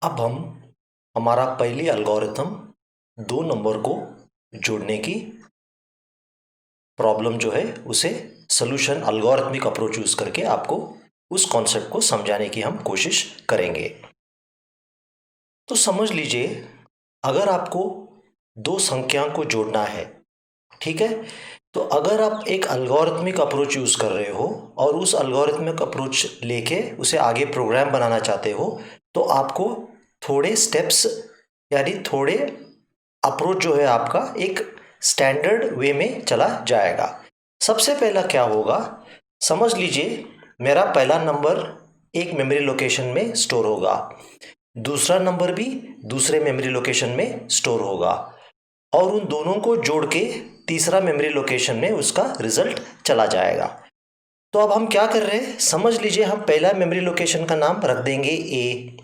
अब हम हमारा पहली एल्गोरिथम 2 नंबर को जोड़ने की प्रॉब्लम जो है उसे सोल्यूशन एल्गोरिथमिक अप्रोच यूज करके आपको उस कॉन्सेप्ट को समझाने की हम कोशिश करेंगे। तो समझ लीजिए, अगर आपको दो संख्या को जोड़ना है, ठीक है, तो अगर आप एक एल्गोरिथमिक अप्रोच यूज कर रहे हो और उस एल्गोरिथमिक अप्रोच लेके उसे आगे प्रोग्राम बनाना चाहते हो, तो आपको थोड़े स्टेप्स यानी थोड़े अप्रोच जो है आपका एक स्टैंडर्ड वे में चला जाएगा। सबसे पहला क्या होगा, समझ लीजिए मेरा पहला नंबर एक मेमोरी लोकेशन में स्टोर होगा, दूसरा नंबर भी दूसरे मेमोरी लोकेशन में स्टोर होगा और उन दोनों को जोड़ के तीसरा मेमोरी लोकेशन में उसका रिजल्ट चला जाएगा। तो अब हम क्या कर रहे हैं, समझ लीजिए हम पहला मेमोरी लोकेशन का नाम रख देंगे ए,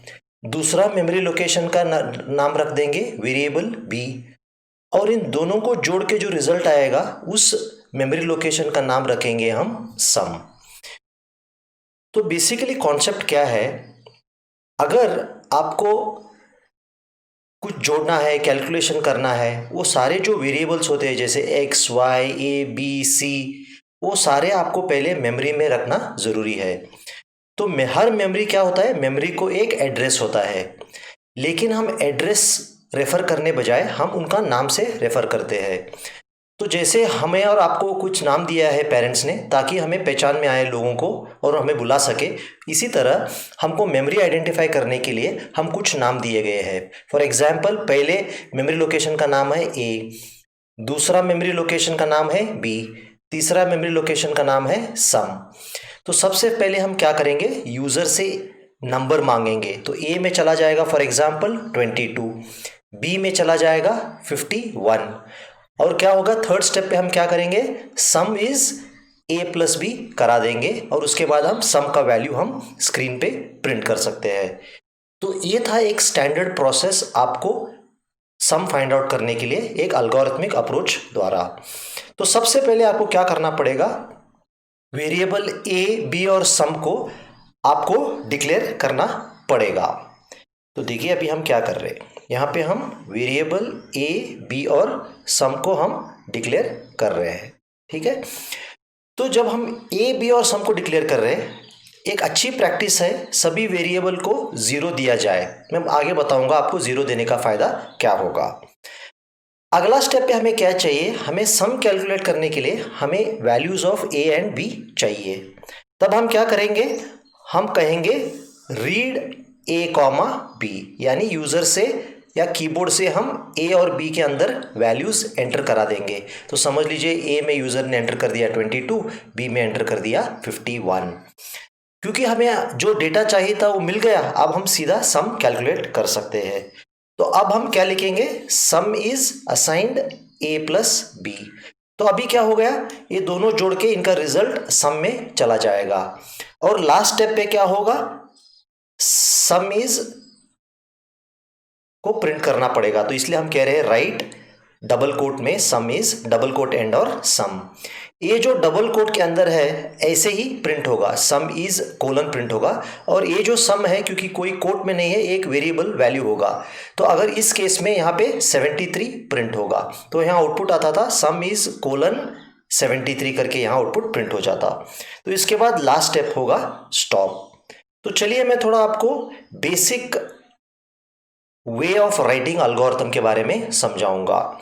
दूसरा मेमोरी लोकेशन का नाम रख देंगे वेरिएबल बी और इन दोनों को जोड़ के जो रिजल्ट आएगा उस मेमोरी लोकेशन का नाम रखेंगे हम सम। तो बेसिकली कॉन्सेप्ट क्या है, अगर आपको कुछ जोड़ना है, कैलकुलेशन करना है, वो सारे जो वेरिएबल्स होते हैं जैसे x y a b c, वो सारे आपको पहले मेमोरी में रखना ज़रूरी है। तो हर मेमोरी क्या होता है, मेमोरी को एक एड्रेस होता है, लेकिन हम एड्रेस रेफर करने बजाय हम उनका नाम से रेफर करते हैं। तो जैसे हमें और आपको कुछ नाम दिया है पेरेंट्स ने ताकि हमें पहचान में आए लोगों को और हमें बुला सके, इसी तरह हमको मेमोरी आइडेंटिफाई करने के लिए हम कुछ नाम दिए गए हैं। फॉर एग्जांपल पहले मेमोरी लोकेशन का नाम है ए, दूसरा मेमोरी लोकेशन का नाम है बी, तीसरा मेमोरी लोकेशन का नाम है सम। तो सबसे पहले हम क्या करेंगे, यूज़र से नंबर मांगेंगे। तो ए में चला जाएगा फॉर एग्जांपल 22, बी में चला जाएगा 51 और क्या होगा थर्ड स्टेप पे हम क्या करेंगे, sum is a plus b करा देंगे और उसके बाद हम सम का वैल्यू हम स्क्रीन पे प्रिंट कर सकते हैं। तो ये था एक स्टैंडर्ड प्रोसेस आपको सम फाइंड आउट करने के लिए एक अल्गोरिथमिक अप्रोच द्वारा। तो सबसे पहले आपको क्या करना पड़ेगा, वेरिएबल ए बी और सम को आपको डिक्लेयर करना पड़ेगा। तो देखिए अभी हम क्या कर रहे हैं, यहाँ पे हम वेरिएबल ए बी और सम को हम डिक्लेयर कर रहे हैं, ठीक है। तो जब हम ए बी और सम को डिक्लेयर कर रहे हैं, एक अच्छी प्रैक्टिस है सभी वेरिएबल को जीरो दिया जाए। मैं आगे बताऊंगा आपको जीरो देने का फायदा क्या होगा। अगला स्टेप पे हमें क्या चाहिए, हमें सम कैलकुलेट करने के लिए हमें values of a and b चाहिए। तब हम क्या करेंगे, हम कहेंगे रीड ए कॉमा बी, यानी यूजर से या कीबोर्ड से हम ए और बी के अंदर वैल्यूज एंटर करा देंगे। तो समझ लीजिए ए में यूजर ने एंटर कर दिया 22, बी में एंटर कर दिया 51। क्योंकि हमें जो डेटा चाहिए था वो मिल गया, अब हम सीधा सम कैलकुलेट कर सकते हैं। तो अब हम क्या लिखेंगे, sum is assigned a plus b. तो अभी क्या हो गया, ये दोनों जोड़ के इनका रिजल्ट सम में चला जाएगा और लास्ट स्टेप पे क्या होगा, सम इज को प्रिंट करना पड़ेगा। तो इसलिए हम कह रहे हैं राइट डबल कोट में sum is, double quote and और सम। ये जो डबल कोट के अंदर है ऐसे ही प्रिंट होगा, सम इज कोलन प्रिंट होगा और ये जो सम है क्योंकि कोई कोट में नहीं है, एक वेरिएबल वैल्यू होगा। तो अगर इस केस में यहाँ पे 73 प्रिंट होगा तो यहाँ आउटपुट आता था सम इज कोलन 73 करके यहाँ आउटपुट प्रिंट हो जाता। तो इसके बाद लास्ट स्टेप होगा स्टॉप। तो चलिए मैं थोड़ा आपको basic way of writing algorithm के बारे में समझाऊंगा।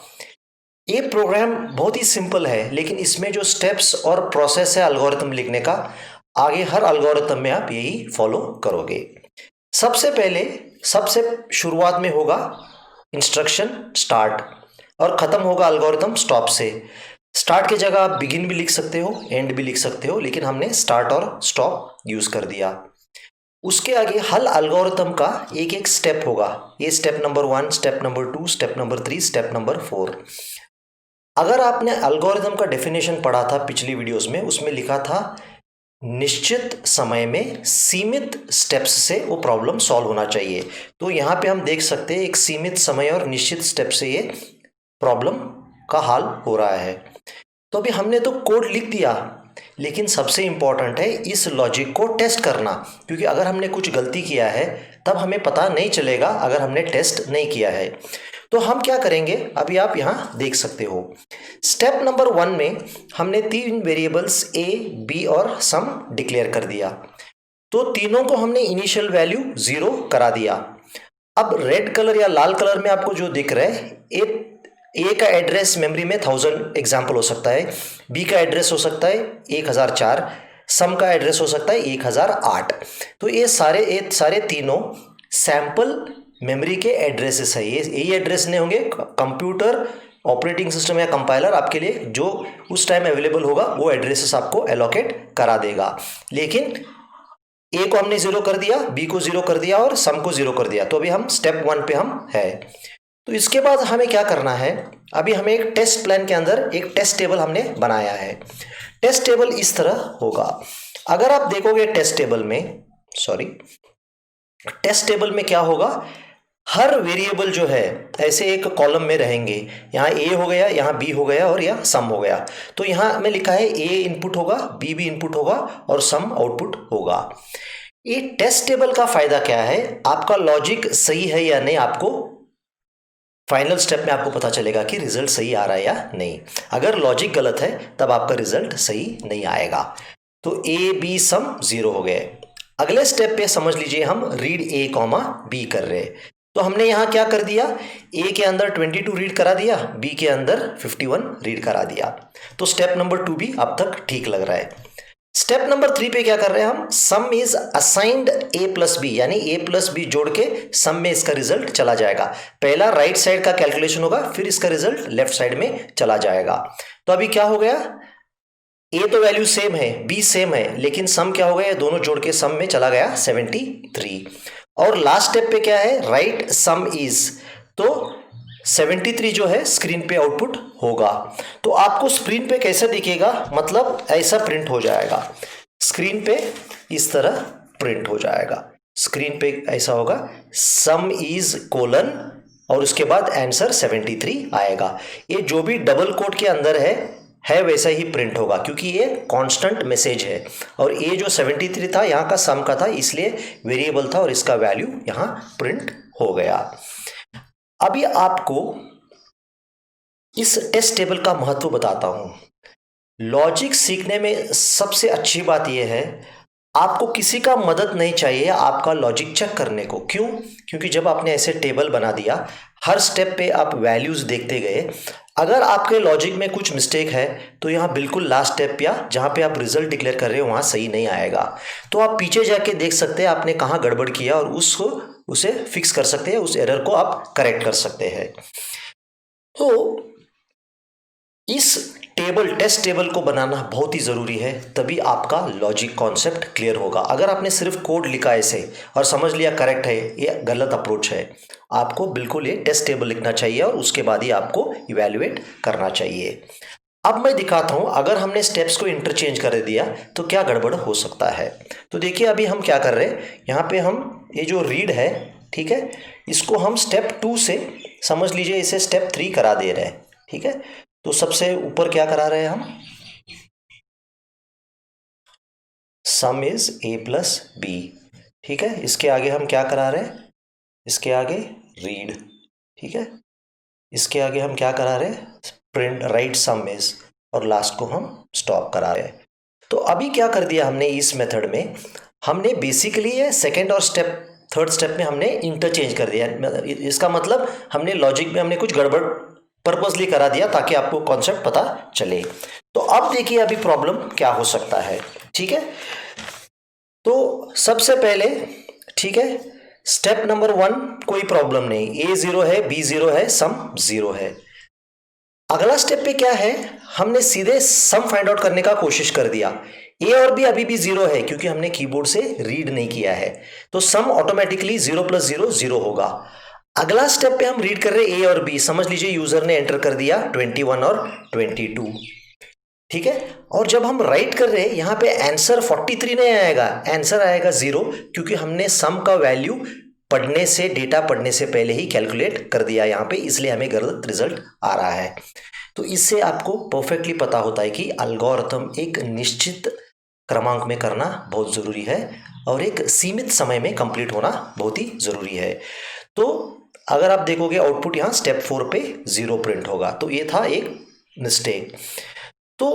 ये प्रोग्राम बहुत ही सिंपल है, लेकिन इसमें जो स्टेप्स और प्रोसेस है एल्गोरिथम लिखने का, आगे हर एल्गोरिथम में आप यही फॉलो करोगे। सबसे पहले सबसे शुरुआत में होगा इंस्ट्रक्शन स्टार्ट और ख़त्म होगा एल्गोरिथम स्टॉप से। स्टार्ट की जगह आप बिगिन भी लिख सकते हो, एंड भी लिख सकते हो, लेकिन हमने स्टार्ट और स्टॉप यूज़ कर दिया। उसके आगे हर एल्गोरिथम का एक एक स्टेप होगा, ये step number 1, step number 2, step number 3, step number 4। अगर आपने एल्गोरिथम का डेफिनेशन पढ़ा था पिछली वीडियोस में, उसमें लिखा था निश्चित समय में सीमित स्टेप्स से वो प्रॉब्लम सॉल्व होना चाहिए। तो यहाँ पे हम देख सकते हैं एक सीमित समय और निश्चित स्टेप से ये प्रॉब्लम का हल हो रहा है। तो अभी हमने तो कोड लिख दिया, लेकिन सबसे इम्पॉर्टेंट है इस लॉजिक को टेस्ट करना, क्योंकि अगर हमने कुछ गलती किया है तब हमें पता नहीं चलेगा अगर हमने टेस्ट नहीं किया है। तो हम क्या करेंगे, अभी आप यहाँ देख सकते हो। स्टेप नंबर 1 में हमने 3 वेरिएबल्स ए, बी और सम डिक्लेयर कर दिया। तो तीनों को हमने इनिशियल वैल्यू 0 करा दिया। अब रेड कलर या लाल कलर में आपको जो दिख रहा है, ए का एड्रेस मेमोरी में 1000 एग्जाम्पल हो सकता है, बी का एड्रेस हो सकता है 1004, सम का एड्रेस हो सकता है 1008। तो ये सारे तीनों सैंपल मेमोरी के एड्रेसेस है। ये एड्रेस नहीं होंगे, कंप्यूटर ऑपरेटिंग सिस्टम या कंपाइलर आपके लिए जो उस टाइम अवेलेबल होगा वो एड्रेसेस आपको एलोकेट करा देगा। लेकिन ए को हमने 0 कर दिया, बी को 0 कर दिया और सम को 0 कर दिया। तो अभी हम स्टेप 1 पे हम है। तो इसके बाद हमें क्या करना है, अभी हमें एक टेस्ट प्लान के अंदर एक टेस्ट टेबल हमने बनाया है। टेस्ट टेबल इस तरह होगा। अगर आप देखोगे टेस्ट टेबल में क्या होगा, हर वेरिएबल जो है ऐसे एक कॉलम में रहेंगे। यहाँ ए हो गया, यहाँ बी हो गया और यहाँ सम हो गया। तो यहाँ हमें लिखा है ए इनपुट होगा, बी भी इनपुट होगा और सम आउटपुट होगा। ये टेस्ट टेबल का फायदा क्या है, आपका लॉजिक सही है या नहीं, आपको फाइनल स्टेप में आपको पता चलेगा कि रिजल्ट सही आ रहा है या नहीं। अगर लॉजिक गलत है तब आपका रिजल्ट सही नहीं आएगा। तो ए बी सम 0 हो गए। अगले स्टेप पे समझ लीजिए हम रीड ए कॉमा बी कर रहे हैं। तो हमने यहाँ क्या कर दिया, ए के अंदर 22 रीड करा दिया, बी के अंदर 51 रीड करा दिया। तो स्टेप नंबर 2 भी अब तक ठीक लग रहा है। स्टेप नंबर 3 पे क्या कर रहे हैं हम, sum is assigned a plus b, यानी ए प्लस बी जोड़ के सम में इसका रिजल्ट चला जाएगा। पहला राइट साइड का कैलकुलेशन होगा, फिर इसका रिजल्ट लेफ्ट साइड में चला जाएगा। तो अभी क्या हो गया, ए तो वैल्यू सेम है, बी सेम है, लेकिन सम क्या हो गया, दोनों जोड़ के सम में चला गया 73। और लास्ट स्टेप पे क्या है, राइट सम इज, तो 73 जो है स्क्रीन पे आउटपुट होगा। तो आपको स्क्रीन पे कैसा दिखेगा, मतलब ऐसा प्रिंट हो जाएगा, स्क्रीन पे इस तरह प्रिंट हो जाएगा। स्क्रीन पे ऐसा होगा, सम इज कोलन और उसके बाद आंसर 73 आएगा। ये जो भी डबल कोट के अंदर है वैसा ही प्रिंट होगा, क्योंकि ये कांस्टेंट मैसेज है। और ये जो 73 था यहाँ का सम का था, इसलिए वेरिएबल था और इसका वैल्यू यहाँ प्रिंट हो गया। अभी आपको इस टेस्ट टेबल का महत्व बताता हूं। लॉजिक सीखने में सबसे अच्छी बात यह है, आपको किसी का मदद नहीं चाहिए आपका लॉजिक चेक करने को। क्यों? क्योंकि जब आपने ऐसे टेबल बना दिया, हर स्टेप पे आप वैल्यूज देखते गए, अगर आपके लॉजिक में कुछ मिस्टेक है तो यहाँ बिल्कुल लास्ट स्टेप या जहाँ पे आप रिजल्ट डिक्लेयर कर रहे हो वहाँ सही नहीं आएगा। तो आप पीछे जाके देख सकते हैं आपने कहाँ गड़बड़ किया और उसे फिक्स कर सकते हैं, उस एरर को आप करेक्ट कर सकते हैं। तो इस टेस्ट टेबल को बनाना बहुत ही ज़रूरी है, तभी आपका लॉजिक कॉन्सेप्ट क्लियर होगा। अगर आपने सिर्फ कोड लिखा ऐसे और समझ लिया करेक्ट है, ये गलत अप्रोच है। आपको बिल्कुल ये टेस्ट टेबल लिखना चाहिए और उसके बाद ही आपको इवैल्यूएट करना चाहिए। अब मैं दिखाता हूँ, अगर हमने स्टेप्स को इंटरचेंज कर दिया तो क्या गड़बड़ हो सकता है। तो देखिए अभी हम क्या कर रहे हैं, यहाँ पे हम ये जो रीड है, ठीक है, इसको हम स्टेप 2 से समझ लीजिए इसे स्टेप 3 करा दे रहे हैं। ठीक है, तो सबसे ऊपर क्या करा रहे हैं हम, sum is a plus b. ठीक है, इसके आगे हम क्या करा रहे हैं, इसके आगे रीड। ठीक है, इसके आगे हम क्या करा रहे हैं, प्रिंट राइट सम इज, और लास्ट को हम स्टॉप करा रहे हैं। तो अभी क्या कर दिया हमने इस मेथड में, हमने बेसिकली ये सेकेंड और थर्ड स्टेप में हमने इंटरचेंज कर दिया। इसका मतलब हमने लॉजिक में हमने कुछ गड़बड़ पर्पसली करा दिया ताकि आपको कॉन्सेप्ट पता चले। तो अब देखिए अभी प्रॉब्लम क्या हो सकता है। ठीक है, तो सबसे पहले, ठीक है, स्टेप नंबर 1 कोई प्रॉब्लम नहीं, ए 0 है, बी 0 है, सम 0 है। अगला स्टेप पे क्या है, हमने सीधे सम फाइंड आउट करने का कोशिश कर दिया। ए और बी अभी भी 0 है क्योंकि हमने कीबोर्ड से रीड नहीं किया है, तो सम ऑटोमेटिकली 0 + 0 0 होगा। अगला स्टेप पे हम रीड कर रहे हैं ए और बी, समझ लीजिए यूजर ने एंटर कर दिया 21 और 22। ठीक है, और जब हम राइट कर रहे हैं यहाँ पे आंसर 43 नहीं आएगा, आंसर आएगा 0, क्योंकि हमने सम का वैल्यू पढ़ने से, डेटा पढ़ने से पहले ही कैलकुलेट कर दिया यहाँ पे, इसलिए हमें गलत रिजल्ट आ रहा है। तो इससे आपको परफेक्टली पता होता है कि एल्गोरिथम एक निश्चित क्रमांक में करना बहुत ज़रूरी है और एक सीमित समय में कंप्लीट होना बहुत ही ज़रूरी है। तो अगर आप देखोगे आउटपुट यहाँ स्टेप 4 पे 0 प्रिंट होगा, तो ये था एक मिस्टेक। तो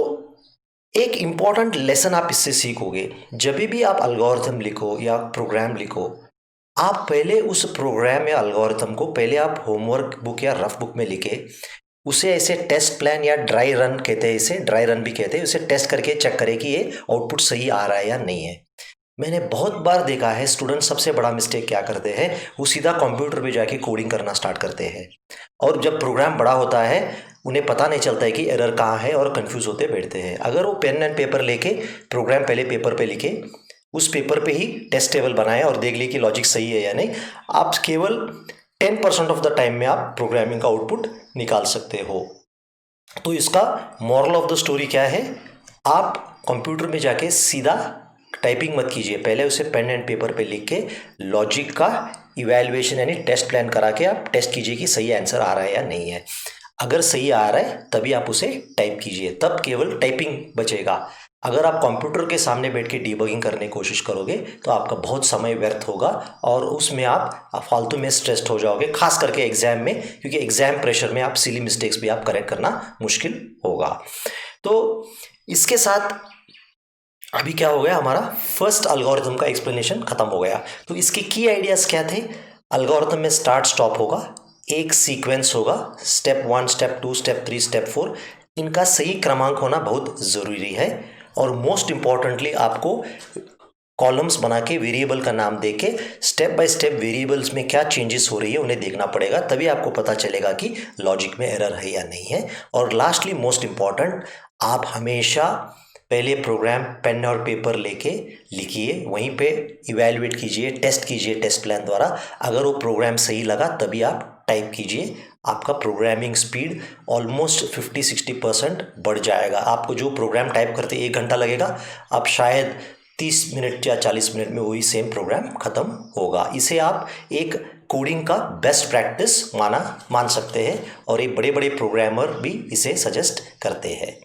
एक इम्पॉर्टेंट लेसन आप इससे सीखोगे, जब भी आप एल्गोरिथम लिखो या प्रोग्राम लिखो, आप पहले उस प्रोग्राम या एल्गोरिथम को पहले आप होमवर्क बुक या रफ बुक में लिखे, उसे ऐसे टेस्ट प्लान या ड्राई रन कहते हैं, इसे ड्राई रन भी कहते हैं, उसे टेस्ट करके चेक करें कि ये आउटपुट सही आ रहा है या नहीं है। मैंने बहुत बार देखा है स्टूडेंट सबसे बड़ा मिस्टेक क्या करते हैं, वो सीधा कंप्यूटर पे जाके कोडिंग करना स्टार्ट करते हैं, और जब प्रोग्राम बड़ा होता है उन्हें पता नहीं चलता है कि एरर कहाँ है और कंफ्यूज होते बैठते हैं। अगर वो पेन एंड पेपर लेके प्रोग्राम पहले पेपर पे लिखे, उस पेपर पे ही टेस्ट टेबल बनाए और देख लिए कि लॉजिक सही है या नहीं, आप केवल 10% ऑफ द टाइम में आप प्रोग्रामिंग का आउटपुट निकाल सकते हो। तो इसका मॉरल ऑफ द स्टोरी क्या है, आप कंप्यूटर में जाके सीधा टाइपिंग मत कीजिए, पहले उसे पेन एंड पेपर पे लिख के लॉजिक का इवैल्यूएशन यानी टेस्ट प्लान करा के आप टेस्ट कीजिए कि सही आंसर आ रहा है या नहीं है। अगर सही आ रहा है तभी आप उसे टाइप कीजिए, तब केवल टाइपिंग बचेगा। अगर आप कंप्यूटर के सामने बैठ के डीबगिंग करने की कोशिश करोगे तो आपका बहुत समय व्यर्थ होगा और उसमें आप फालतू में स्ट्रेस्ड हो जाओगे, खास करके एग्जाम में, क्योंकि एग्जाम प्रेशर में आप सिली मिस्टेक्स भी आप करेक्ट करना मुश्किल होगा। तो इसके साथ अभी क्या हो गया, हमारा फर्स्ट एल्गोरिथम का एक्सप्लेनेशन खत्म हो गया। तो इसके की आइडियाज क्या थे, एल्गोरिथम में स्टार्ट स्टॉप होगा, एक सीक्वेंस होगा, स्टेप 1 स्टेप 2 स्टेप 3 स्टेप 4, इनका सही क्रमांक होना बहुत ज़रूरी है। और मोस्ट इम्पॉर्टेंटली आपको कॉलम्स बना के वेरिएबल का नाम दे के स्टेप बाय स्टेप वेरिएबल्स में क्या चेंजेस हो रही है उन्हें देखना पड़ेगा, तभी आपको पता चलेगा कि लॉजिक में एरर है या नहीं है। और लास्टली मोस्ट इम्पॉर्टेंट, आप हमेशा पहले प्रोग्राम पेन और पेपर लेके लिखिए, वहीं पे इवैल्यूएट कीजिए, टेस्ट कीजिए टेस्ट प्लान द्वारा। अगर वो प्रोग्राम सही लगा तभी आप टाइप कीजिए, आपका प्रोग्रामिंग स्पीड ऑलमोस्ट 50-60% बढ़ जाएगा। आपको जो प्रोग्राम टाइप करते 1 घंटा लगेगा, आप शायद 30 मिनट या 40 मिनट में वही सेम प्रोग्राम खत्म होगा। इसे आप एक कोडिंग का बेस्ट प्रैक्टिस मान सकते हैं और ये बड़े बड़े प्रोग्रामर भी इसे सजेस्ट करते हैं।